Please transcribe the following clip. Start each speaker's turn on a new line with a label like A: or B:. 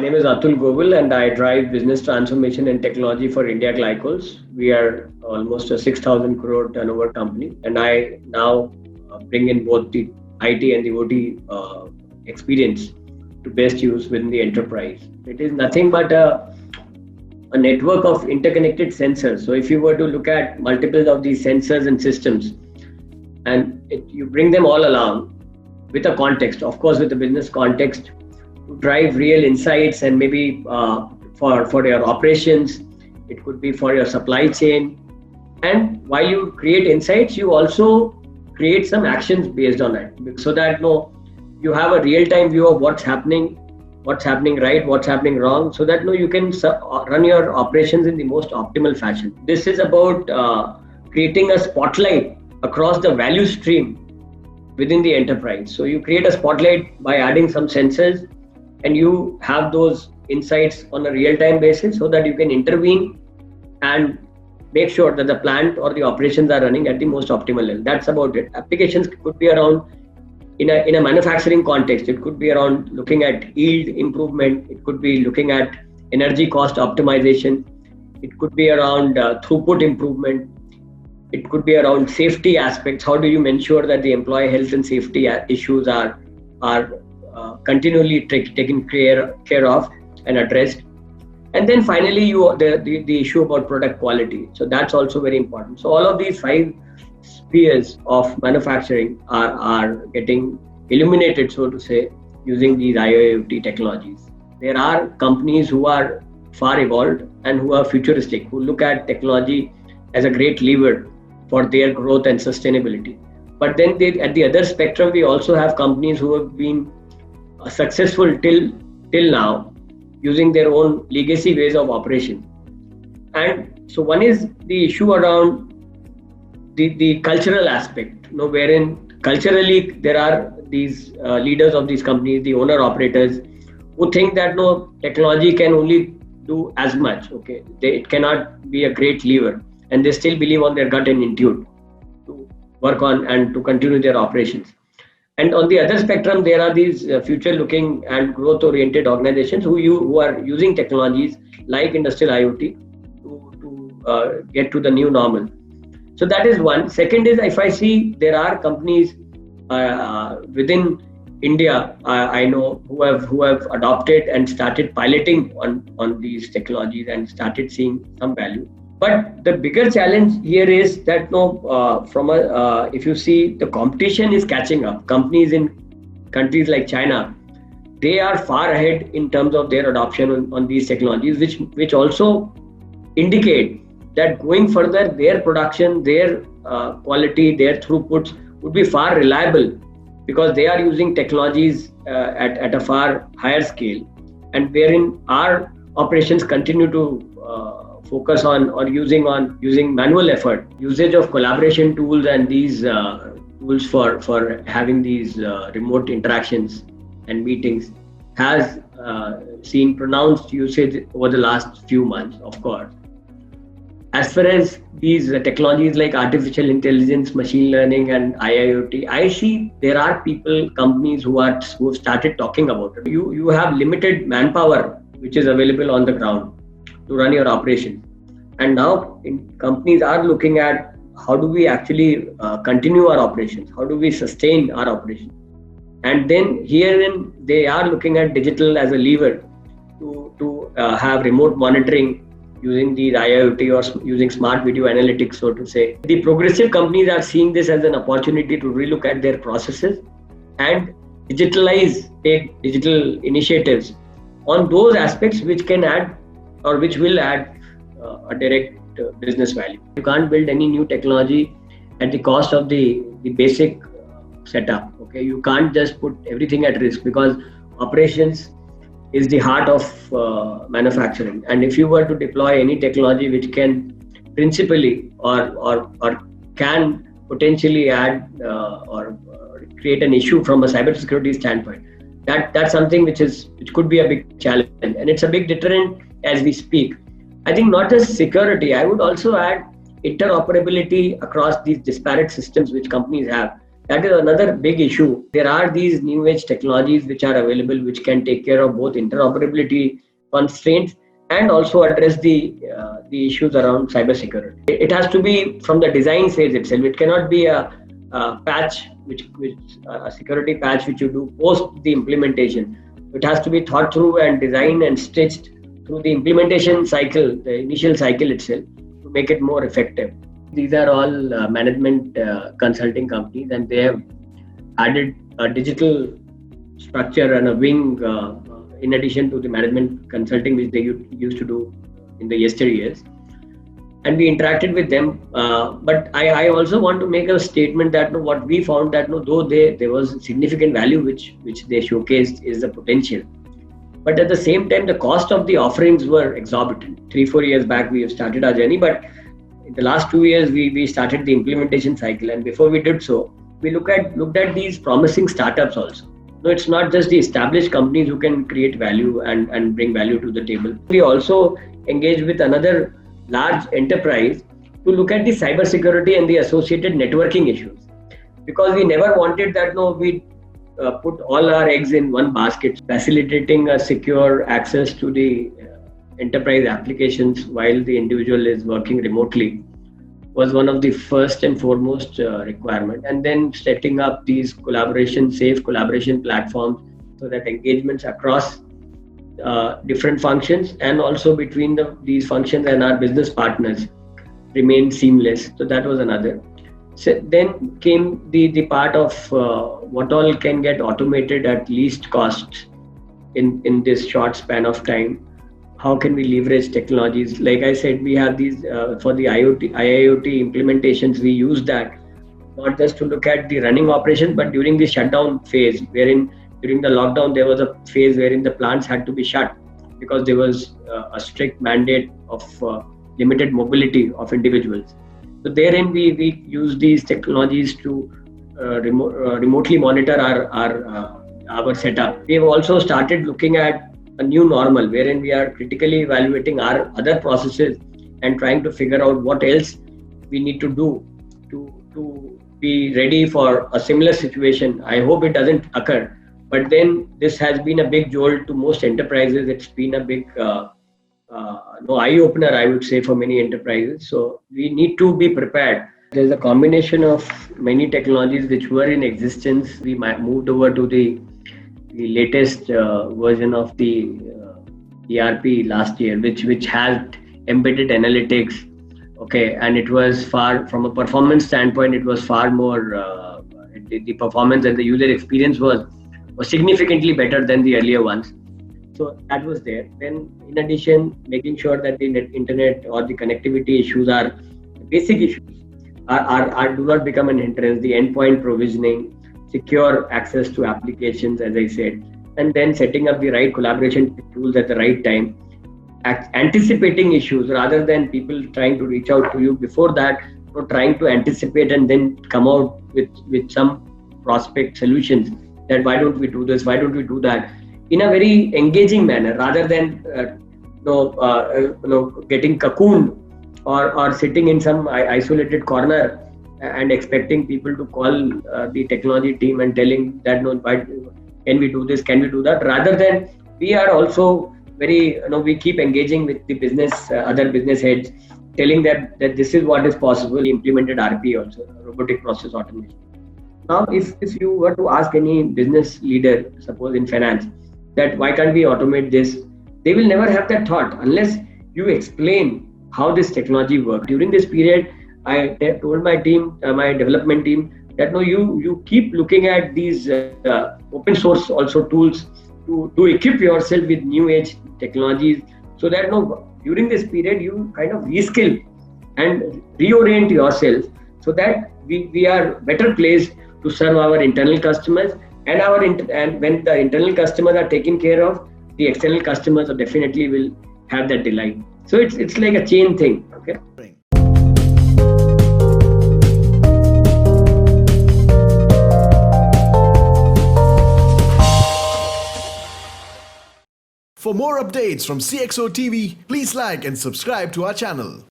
A: name is Atul Govil and I drive business transformation and technology for India Glycols. We are almost a 6,000 crore turnover company, and I now bring in both the IT and the OT experience to best use within the enterprise. It is nothing but a network of interconnected sensors. So if you were to look at multiples of these sensors and systems, and you bring them all along with a context, of course, with the business context, to drive real insights and maybe for your operations, it could be for your supply chain. And while you create insights, you also create some actions based on it, so that you have a real-time view of what's happening right, what's happening wrong, so that you can run your operations in the most optimal fashion. This is about creating a spotlight across the value stream within the enterprise. So you create a spotlight by adding some sensors, and you have those insights on a real-time basis so that you can intervene and make sure that the plant or the operations are running at the most optimal level. That's about it. Applications could be around, in a manufacturing context, it could be around looking at yield improvement, it could be looking at energy cost optimization, it could be around throughput improvement, it could be around safety aspects. How do you ensure that the employee health and safety issues are continually taken care of and addressed? And then finally, the issue about product quality. So that's also very important. So all of these 5 spheres of manufacturing are getting illuminated, so to say, using these IIoT technologies. There are companies who are far evolved and who are futuristic, who look at technology as a great lever for their growth and sustainability. But then at the other spectrum, we also have companies who have been successful till now, using their own legacy ways of operation. And so one is the issue around the cultural aspect, wherein culturally there are these leaders of these companies, the owner operators, who think that technology can only do as much. Okay, it cannot be a great lever, and they still believe on their gut and intuition to work on and to continue their operations. And on the other spectrum, there are these future-looking and growth-oriented organizations who are using technologies like industrial IoT to get to the new normal. So that is one. Second is, if I see, there are companies within India I know who have adopted and started piloting on these technologies and started seeing some value. But the bigger challenge here is that if you see, the competition is catching up. Companies in countries like China, they are far ahead in terms of their adoption on these technologies, which also indicate that going further, their production, their quality, their throughputs would be far reliable, because they are using technologies at a far higher scale, and wherein our operations continue to focus on using manual effort, usage of collaboration tools and these tools for having these remote interactions and meetings has seen pronounced usage over the last few months, of course. As far as these technologies like artificial intelligence, machine learning, and IIoT, I see there are companies who have started talking about it. You have limited manpower which is available on the ground to run your operation, and now companies are looking at how do we actually continue our operations, how do we sustain our operations, and then herein they are looking at digital as a lever to have remote monitoring using the IIoT or using smart video analytics, so to say. The progressive companies are seeing this as an opportunity to relook at their processes and take digital initiatives on those aspects which can add or which will add a direct business value. You can't build any new technology at the cost of the basic setup. Okay, you can't just put everything at risk, because operations is the heart of manufacturing. And if you were to deploy any technology which can principally or can potentially add or create an issue from a cybersecurity standpoint, that's something which could be a big challenge, and it's a big deterrent as we speak. I think not just security, I would also add interoperability across these disparate systems which companies have. That is another big issue. There are these new age technologies which are available, which can take care of both interoperability constraints and also address the issues around cybersecurity. It has to be from the design phase itself. It cannot be a patch, which a security patch which you do post the implementation. It has to be thought through and designed and stitched through the implementation cycle, the initial cycle itself, to make it more effective. These are all management consulting companies, and they have added a digital structure and a wing in addition to the management consulting which they used to do in the yesteryears. And we interacted with them. But I also want to make a statement that what we found that though there was significant value which they showcased is the potential. But at the same time, the cost of the offerings were exorbitant. 3-4 years back, we have started our journey, but in the last 2 years, we started the implementation cycle. And before we did so, we looked at these promising startups also. No, it's not just the established companies who can create value and bring value to the table. We also engaged with another large enterprise to look at the cybersecurity and the associated networking issues, because we never wanted that we put all our eggs in one basket. Facilitating a secure access to the enterprise applications while the individual is working remotely was one of the first and foremost requirement. And then setting up these safe collaboration platforms so that engagements across different functions and also between these functions and our business partners remain seamless. So that was another. So then came the part of what all can get automated at least cost in this short span of time. How can we leverage technologies? Like I said, we have these for the IIoT implementations. We use that not just to look at the running operation, but during the shutdown phase, wherein during the lockdown there was a phase wherein the plants had to be shut because there was a strict mandate of limited mobility of individuals. So therein we use these technologies to remotely monitor our setup. We have also started looking at a new normal wherein we are critically evaluating our other processes and trying to figure out what else we need to do to be ready for a similar situation. I hope it doesn't occur, but then this has been a big jolt to most enterprises. It's been a big eye opener, I would say, for many enterprises. So we need to be prepared. There's a combination of many technologies which were in existence. We moved over to the latest version of the ERP last year, which had embedded analytics. Okay, and it was from a performance standpoint, it was far more. The performance and the user experience was significantly better than the earlier ones. So that was there. Then, in addition, making sure that the internet or the connectivity issues are basic issues do not become an hindrance. The endpoint provisioning, secure access to applications, as I said, and then setting up the right collaboration tools at the right time, anticipating issues rather than people trying to reach out to you before that, or trying to anticipate and then come out with some prospect solutions that why don't we do this, why don't we do that, in a very engaging manner rather than getting cocooned or sitting in some isolated corner and expecting people to call the technology team and telling that can we do this, can we do that, rather than we are also very we keep engaging with the business other business heads, telling them that this is what is possible. We implemented RP also, robotic process automation. Now if you were to ask any business leader, suppose in finance, that why can't we automate this, they will never have that thought unless you explain how this technology works. During this period, I told my team, my development team, that you keep looking at these open source also tools to equip yourself with new age technologies, so that during this period you kind of reskill and reorient yourself so that we are better placed to serve our internal customers, and when the internal customers are taken care of, the external customers definitely will have that delight. So it's like a chain thing. Okay.
B: For more updates from CXO TV, please like and subscribe to our channel.